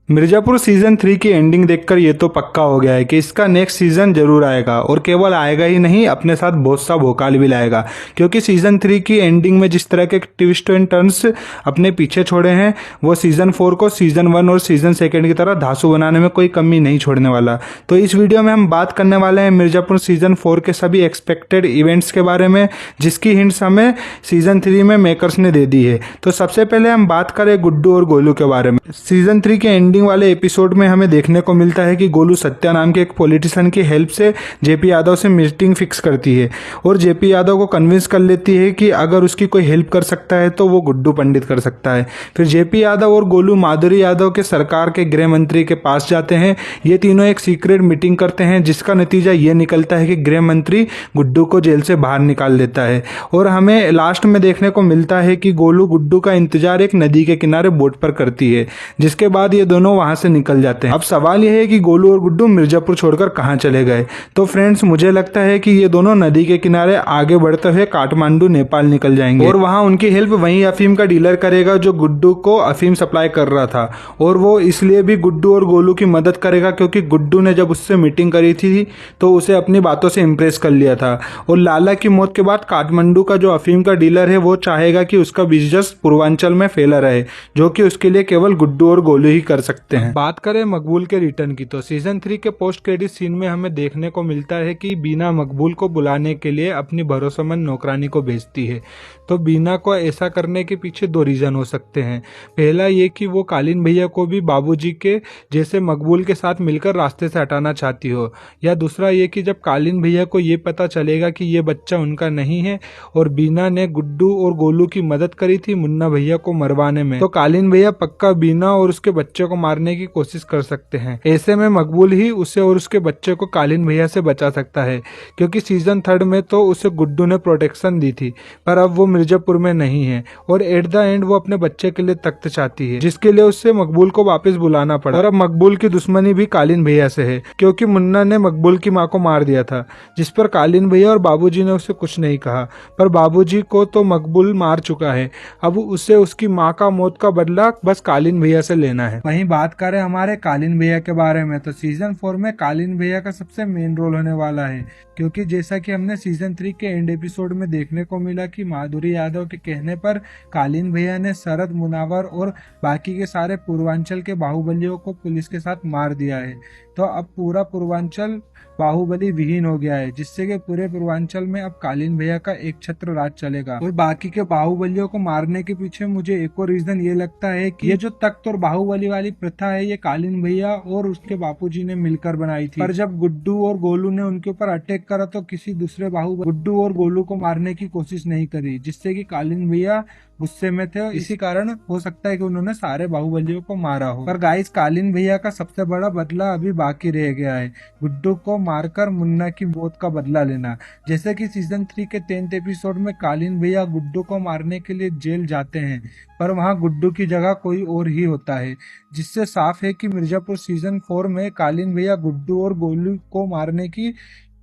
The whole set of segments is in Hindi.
मिर्जापुर सीजन 3 की एंडिंग देखकर ये तो पक्का हो गया है कि इसका नेक्स्ट सीजन जरूर आएगा और केवल आएगा ही नहीं, अपने साथ बहुत सा भोकाल भी लाएगा। क्योंकि सीजन 3 की एंडिंग में जिस तरह के ट्विस्ट एंड टर्न्स अपने पीछे छोड़े हैं, वो सीजन 4 को सीजन 1 और सीजन 2 की तरह धांसू बनाने में कोई कमी नहीं छोड़ने वाला। तो इस वीडियो में हम बात करने वाले हैं मिर्जापुर सीजन 4 के सभी एक्सपेक्टेड इवेंट्स के बारे में, जिसकी हिंट्स हमें सीजन 3 में मेकर्स ने दे दी है। तो सबसे पहले हम बात करें गुड्डू और गोलू के बारे में। सीजन 3 के एंडिंग वाले एपिसोड में हमें देखने को मिलता है कि गोलू सत्या नाम के एक पॉलिटिशियन की हेल्प से जेपी यादव से मीटिंग फिक्स करती है और जेपी यादव को कन्विंस कर लेती है कि अगर उसकी कोई हेल्प कर सकता है तो वो गुड्डू पंडित कर सकता है। फिर जेपी यादव और गोलू माधुरी यादव के सरकार के गृह मंत्री के पास जाते हैं। ये तीनों एक सीक्रेट मीटिंग करते हैं, जिसका नतीजा ये निकलता है कि गृह मंत्री गुड्डू को जेल से बाहर निकाल देता है और हमें लास्ट में देखने को मिलता है कि गोलू गुड्डू का इंतजार एक नदी के किनारे बोट पर करती है, जिसके बाद ये दोनों वहां से निकल जाते हैं। अब सवाल यह है कि गोलू और गुड्डू मिर्जापुर छोड़कर कहां चले गए। तो फ्रेंड्स, मुझे लगता है कि ये दोनों नदी के किनारे आगे बढ़ते हुए काठमांडू नेपाल निकल जाएंगे और वहां उनकी हेल्प वही अफीम का डीलर करेगा जो गुड्डू को अफीम सप्लाई कर रहा था। और वो इसलिए भी गुड्डू और गोलू की मदद करेगा क्योंकि गुड्डू ने जब उससे मीटिंग करी थी तो उसे अपनी बातों से इंप्रेस कर लिया था। और लाला की मौत के बाद काठमांडू का जो अफीम का डीलर है वो चाहेगा कि उसका बिजनेस पूर्वांचल में फैला रहे, जो कि उसके लिए केवल गुड्डू और गोलू ही कर सकते हैं। बात करें मकबूल के रिटर्न की, तो सीजन 3 के पोस्ट क्रेडिट सीन में हमें देखने को मिलता है कि बीना मकबूल को बुलाने के लिए अपनी भरोसेमंद नौकरानी को भेजती है। तो बीना को ऐसा करने के पीछे दो रीजन हो सकते हैं। पहला ये कि वो कालीन भैया को भी बाबूजी के जैसे मकबूल के साथ मिलकर रास्ते से हटाना चाहती हो, या दूसरा ये कि जब कालीन भैया को ये पता चलेगा कि ये बच्चा उनका नहीं है और बीना ने गुड्डू और गोलू की मदद करी थी मुन्ना भैया को मरवाने में, तो कालीन भैया पक्का बीना और उसके बच्चे को मारने की कोशिश कर सकते हैं। ऐसे में मकबूल ही उसे और उसके बच्चे को कालीन भैया से बचा सकता है, क्योंकि सीजन 3 में तो उसे गुड्डू ने प्रोटेक्शन दी थी, पर अब वो मिर्जापुर में नहीं है और एट द एंड वो अपने बच्चे के लिए तख्त चाहती है, जिसके लिए उससे मकबूल को वापस बुलाना पड़ा। और अब मकबूल की दुश्मनी भी कालीन भैया से है, क्योंकि मुन्ना ने मकबूल की माँ को मार दिया था, जिस पर कालीन भैया और बाबूजी ने उसे कुछ नहीं कहा। पर बाबूजी को तो मकबूल मार चुका है, अब उसे उसकी माँ का मौत का बदला बस कालीन भैया से लेना है। वहीं बात करें हमारे कालीन भैया के बारे में, तो सीजन 4 में कालीन भैया का सबसे मेन रोल होने वाला है, क्योंकि जैसा कि हमने सीजन 3 के एंड एपिसोड में देखने को मिला कि माधुरी यादव के कहने पर कालीन भैया ने शरद, मुनावर और बाकी के सारे पूर्वांचल के बाहुबलियों को पुलिस के साथ मार दिया है। तो अब पूरा पूर्वांचल बाहुबली विहीन हो गया है, जिससे कि पूरे पूर्वांचल में अब कालीन भैया का एक छत्र राज चलेगा। और बाकी के बाहुबलियों को मारने के पीछे मुझे एक और रीजन ये लगता है कि ये जो तख्त और बाहुबली वाली प्रथा है, ये कालीन भैया और उसके बापूजी ने मिलकर बनाई थी। पर जब गुड्डू और गोलू ने उनके ऊपर अटैक करा तो किसी दूसरे गुड्डू और गोलू को मारने की कोशिश नहीं करी, जिससे कि कालीन भैया गुस्से में थे। इसी कारण हो सकता है कि उन्होंने सारे बाहुबलियों को मारा हो। पर गाइस, कालीन भैया का सबसे बड़ा बदला अभी बाकी रह गया है, गुड्डू को मारकर मुन्ना की मौत का बदला लेना। जैसे कि सीजन 3 के 10th एपिसोड में कालीन भैया गुड्डू को मारने के लिए जेल जाते हैं, पर वहां गुड्डू की जगह कोई और ही होता है, जिससे साफ है कि मिर्जापुर सीजन 4 में कालीन भैया गुड्डू और गोलू को मारने की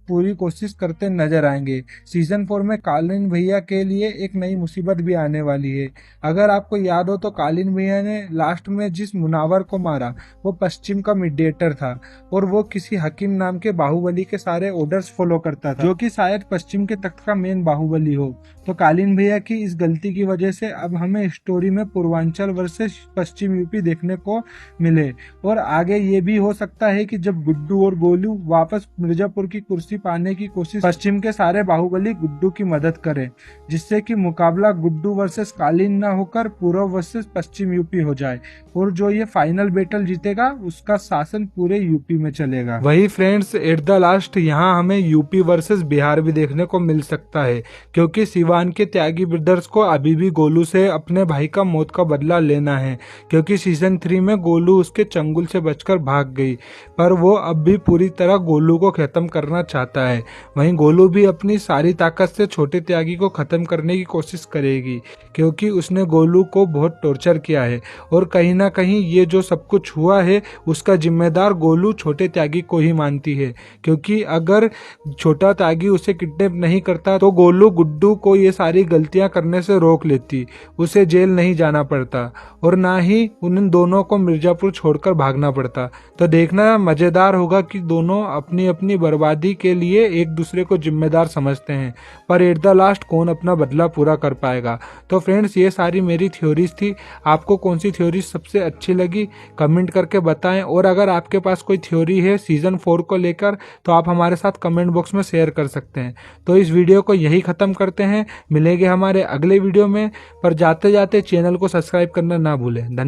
पूरी कोशिश करते नजर आएंगे। सीजन 4 में कालीन भैया के लिए एक नई मुसीबत भी आने वाली है। अगर आपको याद हो तो कालीन भैया ने लास्ट में जिस मुनावर को मारा वो पश्चिम का मीडिएटर था और वो किसी हकीम नाम के बाहुबली के सारे ऑर्डर्स फॉलो करता था, जो कि शायद पश्चिम के तख्त का मेन बाहुबली हो। तो कालीन भैया की इस गलती की वजह से अब हमें स्टोरी में पूर्वांचल वर्सेस पश्चिम यूपी देखने को मिले। और आगे ये भी हो सकता है कि जब गुड्डू और गोलू वापस मिर्जापुर की कुर्सी पाने की कोशिश, पश्चिम के सारे बाहुबली गुड्डू की मदद करें, जिससे कि मुकाबला गुड्डू वर्सेस कालीन ना होकर पूर्व वर्सेस पश्चिम यूपी हो जाए और जो ये फाइनल बैटल जीतेगा उसका शासन पूरे यूपी में चलेगा। वही फ्रेंड्स, एट द लास्ट यहाँ हमें यूपी वर्सेस बिहार भी देखने को मिल सकता है, क्योंकि सिवान के त्यागी ब्रदर्स को अभी भी गोलू से अपने भाई का मौत का बदला लेना है, क्योंकि सीजन 3 में गोलू उसके चंगुल से बचकर भाग गई, पर वो अब भी पूरी तरह गोलू को खत्म करना चाहती चाहता है, वहीं गोलू भी अपनी सारी ताकत से छोटे त्यागी को खत्म करने की कोशिश करेगी, क्योंकि उसने गोलू को बहुत टॉर्चर किया है और कहीं ना कहीं ये जो सब कुछ हुआ है उसका जिम्मेदार गोलू छोटे त्यागी को ही मानती है, क्योंकि अगर छोटा त्यागी उसे किडनैप नहीं करता तो गोलू गुड्डू को ये सारी गलतियां करने से रोक लेती, उसे जेल नहीं जाना पड़ता और ना ही उन दोनों को मिर्जापुर छोड़कर भागना पड़ता। तो देखना मजेदार होगा कि दोनों अपनी अपनी बर्बादी के लिए एक दूसरे को जिम्मेदार समझते हैं, पर एट द लास्ट कौन अपना बदला पूरा कर पाएगा। तो फ्रेंड्स, ये सारी मेरी थ्योरीज थी। आपको कौन सी थ्योरी सबसे अच्छी लगी कमेंट करके बताएं, और अगर आपके पास कोई थ्योरी है सीजन 4 को लेकर तो आप हमारे साथ कमेंट बॉक्स में शेयर कर सकते हैं। तो इस वीडियो को यही खत्म करते हैं, मिलेंगे हमारे अगले वीडियो में, पर जाते जाते चैनल को सब्सक्राइब करना ना भूलें।